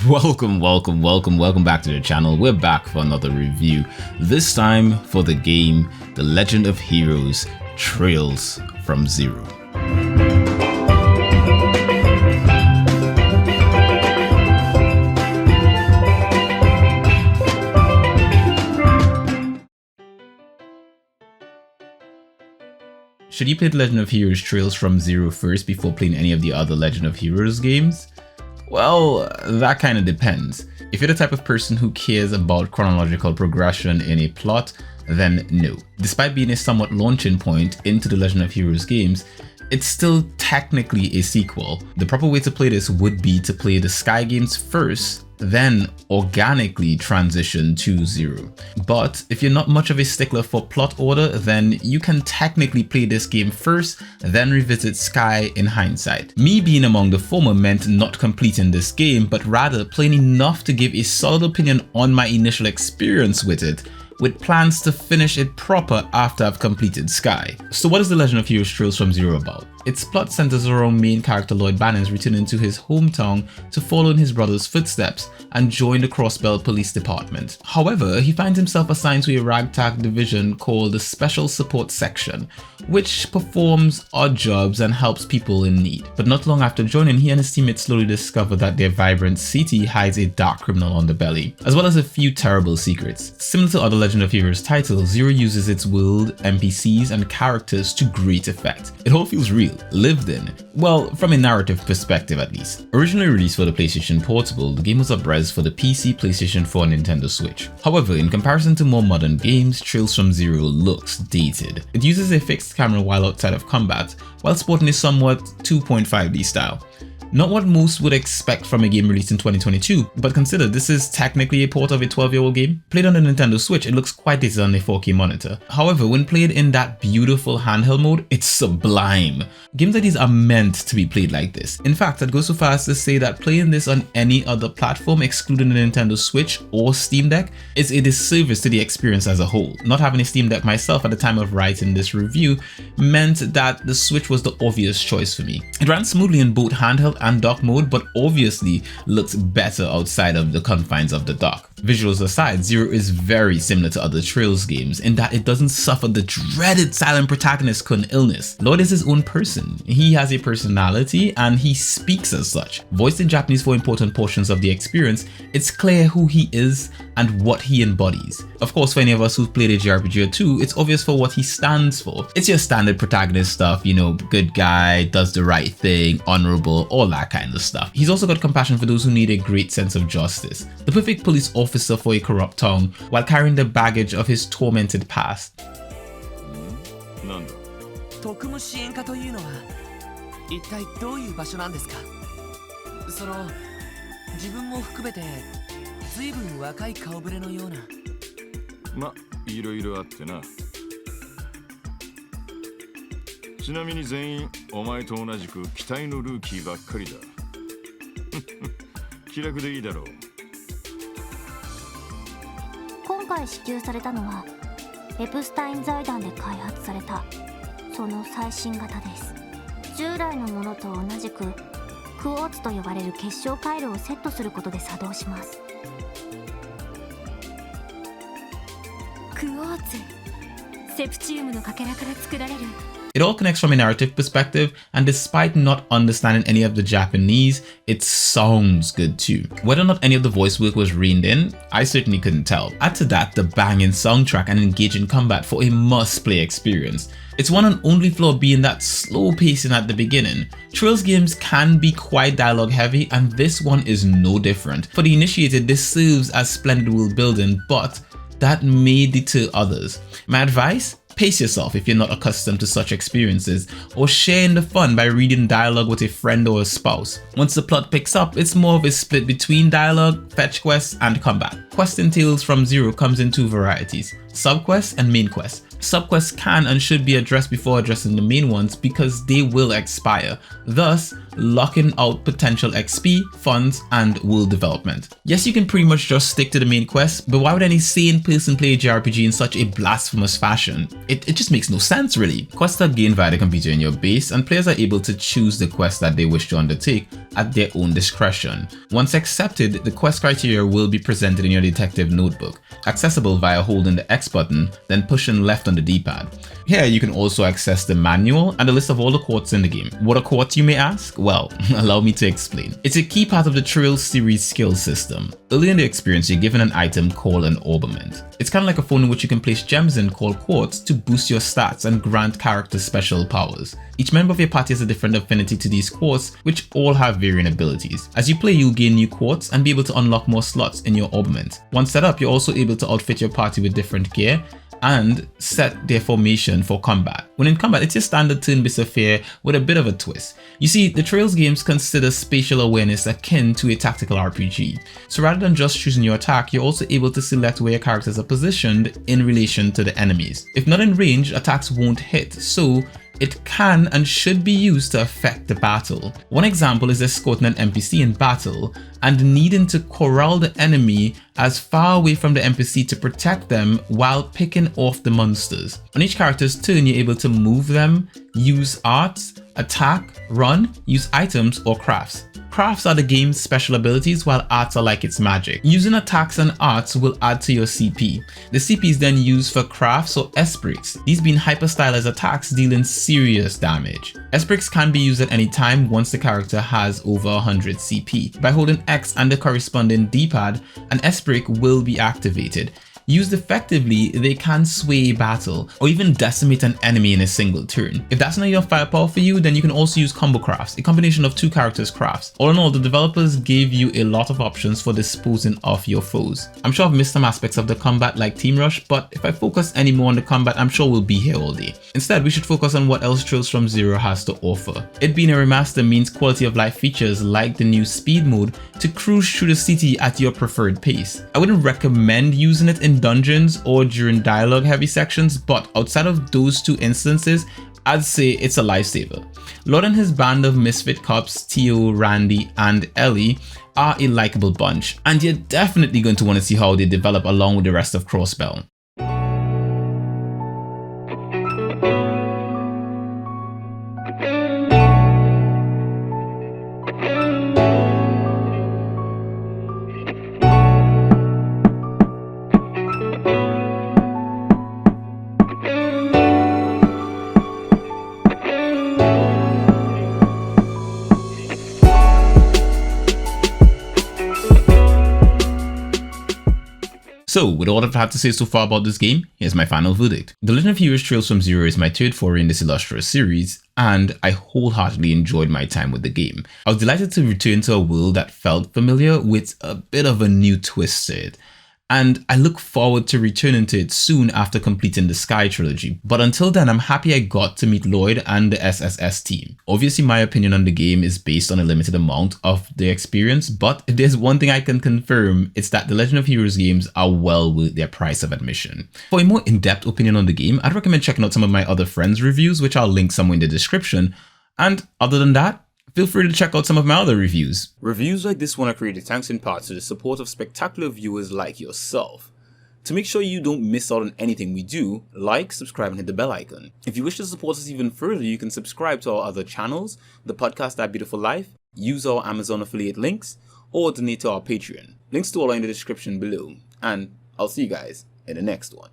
Welcome back to the channel. We're back for another review, this time for the game The Legend of Heroes Trails from Zero. Should you play The Legend of Heroes Trails from Zero first before playing any of the other Legend of Heroes games? Well, that kind of depends. If you're the type of person who cares about chronological progression in a plot, then no. Despite being a somewhat launching point into the Legend of Heroes games, it's still technically a sequel. The proper way to play this would be to play the Sky games first, then organically transition to Zero. But if you're not much of a stickler for plot order, then you can technically play this game first, then revisit Sky in hindsight. Me being among the former meant not completing this game, but rather playing enough to give a solid opinion on my initial experience with it, with plans to finish it proper after I've completed Sky. So what is The Legend of Heroes Trails from Zero about? Its plot centers around main character Lloyd Bannings returning to his hometown to follow in his brother's footsteps and join the Crossbell Police Department. However, he finds himself assigned to a ragtag division called the Special Support Section, which performs odd jobs and helps people in need. But not long after joining, he and his teammates slowly discover that their vibrant city hides a dark criminal underbelly, as well as a few terrible secrets. Similar to other Legend of Heroes titles, Zero uses its world, NPCs, and characters to great effect. It all feels real, lived in. Well, from a narrative perspective at least. Originally released for the PlayStation Portable, the game was up-res for the PC, PlayStation 4, and Nintendo Switch. However, in comparison to more modern games, Trails from Zero looks dated. It uses a fixed camera while outside of combat, while sporting a somewhat 2.5D style. Not what most would expect from a game released in 2022, but consider this is technically a port of a 12-year-old game. Played on the Nintendo Switch, it looks quite dated on a 4K monitor. However, when played in that beautiful handheld mode, it's sublime. Games like these are meant to be played like this. In fact, I'd go so far as to say that playing this on any other platform, excluding the Nintendo Switch or Steam Deck, is a disservice to the experience as a whole. Not having a Steam Deck myself at the time of writing this review meant that the Switch was the obvious choice for me. It ran smoothly in both handheld and dock mode, but obviously looks better outside of the confines of the dock. Visuals aside, Zero is very similar to other Trails games in that it doesn't suffer the dreaded silent protagonist con illness. Lloyd is his own person. He has a personality and he speaks as such. Voiced in Japanese for important portions of the experience, it's clear who he is and what he embodies. Of course, for any of us who've played a JRPG or two, it's obvious for what he stands for. It's your standard protagonist stuff, you know, good guy, does the right thing, honorable, all that kind of stuff. He's also got compassion for those who need a great sense of justice. The perfect police officer for a corrupt town while carrying the baggage of his tormented past. 特務支援課というのは一体どういう場所なんですか？その自分も含めて随分若い顔ぶれのような。ま、いろいろあってな。ちなみに全員お前と同じく期待のルーキーばっかりだ。気楽でいいだろう。今回支給されたのはエプスタイン財団で開発されたその最新型です。従来のものと同じくクォーツと呼ばれる結晶回路をセットすることで作動します。クォーツ、セプチウムのかけらから作られる。It all connects from a narrative perspective, and despite not understanding any of the Japanese, it sounds good too. Whether or not any of the voice work was reined in, I certainly couldn't tell. Add to that the banging soundtrack and engaging combat for a must-play experience. Its one and only flaw being that slow pacing at the beginning. Trails games can be quite dialogue heavy, and this one is no different. For the initiated, this serves as splendid world building, but that may deter others. My advice? Pace yourself if you're not accustomed to such experiences, or share in the fun by reading dialogue with a friend or a spouse. Once the plot picks up, it's more of a split between dialogue, fetch quests, and combat. Questing Tales from Zero comes in two varieties, subquests and main quests. Subquests can and should be addressed before addressing the main ones because they will expire. Thus, locking out potential XP, funds, and world development. Yes, you can pretty much just stick to the main quest, but why would any sane person play a JRPG in such a blasphemous fashion? It just makes no sense really. Quests are gained via the computer in your base, and players are able to choose the quest that they wish to undertake at their own discretion. Once accepted, the quest criteria will be presented in your detective notebook, accessible via holding the X button, then pushing left on the D-pad. Here you can also access the manual and a list of all the quartz in the game. What are quartz, you may ask? Well, allow me to explain. It's a key part of the Trails series skill system. Early in the experience, you're given an item called an ornament. It's kind of like a phone in which you can place gems in called quartz to boost your stats and grant characters special powers. Each member of your party has a different affinity to these quartz, which all have varying abilities. As you play, you'll gain new quartz and be able to unlock more slots in your ornament. Once set up, you're also able to outfit your party with different gear and set their formation for combat. When in combat, it's your standard turn-based affair with a bit of a twist. You see, the Trails games consider spatial awareness akin to a tactical RPG. So rather than just choosing your attack, you're also able to select where your characters are positioned in relation to the enemies. If not in range, attacks won't hit, so it can and should be used to affect the battle. One example is escorting an NPC in battle and needing to corral the enemy as far away from the NPC to protect them while picking off the monsters. On each character's turn, you're able to move them, use arts, attack, run, use items, or crafts. Crafts are the game's special abilities, while arts are like its magic. Using attacks and arts will add to your CP. The CP is then used for crafts or esprits, these being hyper-stylized attacks dealing serious damage. Esprits can be used at any time once the character has over 100 CP. By holding X and the corresponding D-pad, an esprit will be activated. Used effectively, they can sway a battle or even decimate an enemy in a single turn. If that's not enough firepower for you, then you can also use combo crafts, a combination of two characters' crafts. All in all, the developers gave you a lot of options for disposing of your foes. I'm sure I've missed some aspects of the combat like Team Rush, but if I focus any more on the combat, I'm sure we'll be here all day. Instead, we should focus on what else Trails from Zero has to offer. It being a remaster means quality of life features like the new speed mode to cruise through the city at your preferred pace. I wouldn't recommend using it in dungeons or during dialogue heavy sections, but outside of those two instances, I'd say it's a lifesaver. Lloyd and his band of misfit cops, Tio, Randy, and Ellie, are a likable bunch, and you're definitely going to want to see how they develop along with the rest of Crossbell. So, with all I've had to say so far about this game, here's my final verdict. The Legend of Heroes Trails from Zero is my third foray in this illustrious series, and I wholeheartedly enjoyed my time with the game. I was delighted to return to a world that felt familiar with a bit of a new twist to it, and I look forward to returning to it soon after completing the Sky trilogy. But until then, I'm happy I got to meet Lloyd and the SSS team. Obviously, my opinion on the game is based on a limited amount of the experience, but if there's one thing I can confirm, it's that the Legend of Heroes games are well worth their price of admission. For a more in-depth opinion on the game, I'd recommend checking out some of my other friends' reviews, which I'll link somewhere in the description. And other than that, feel free to check out some of my other reviews. Reviews like this one are created thanks in part to the support of spectacular viewers like yourself. To make sure you don't miss out on anything we do, like, subscribe, and hit the bell icon. If you wish to support us even further, you can subscribe to our other channels, the podcast That Beautiful Life, use our Amazon affiliate links, or donate to our Patreon. Links to all are in the description below, and I'll see you guys in the next one.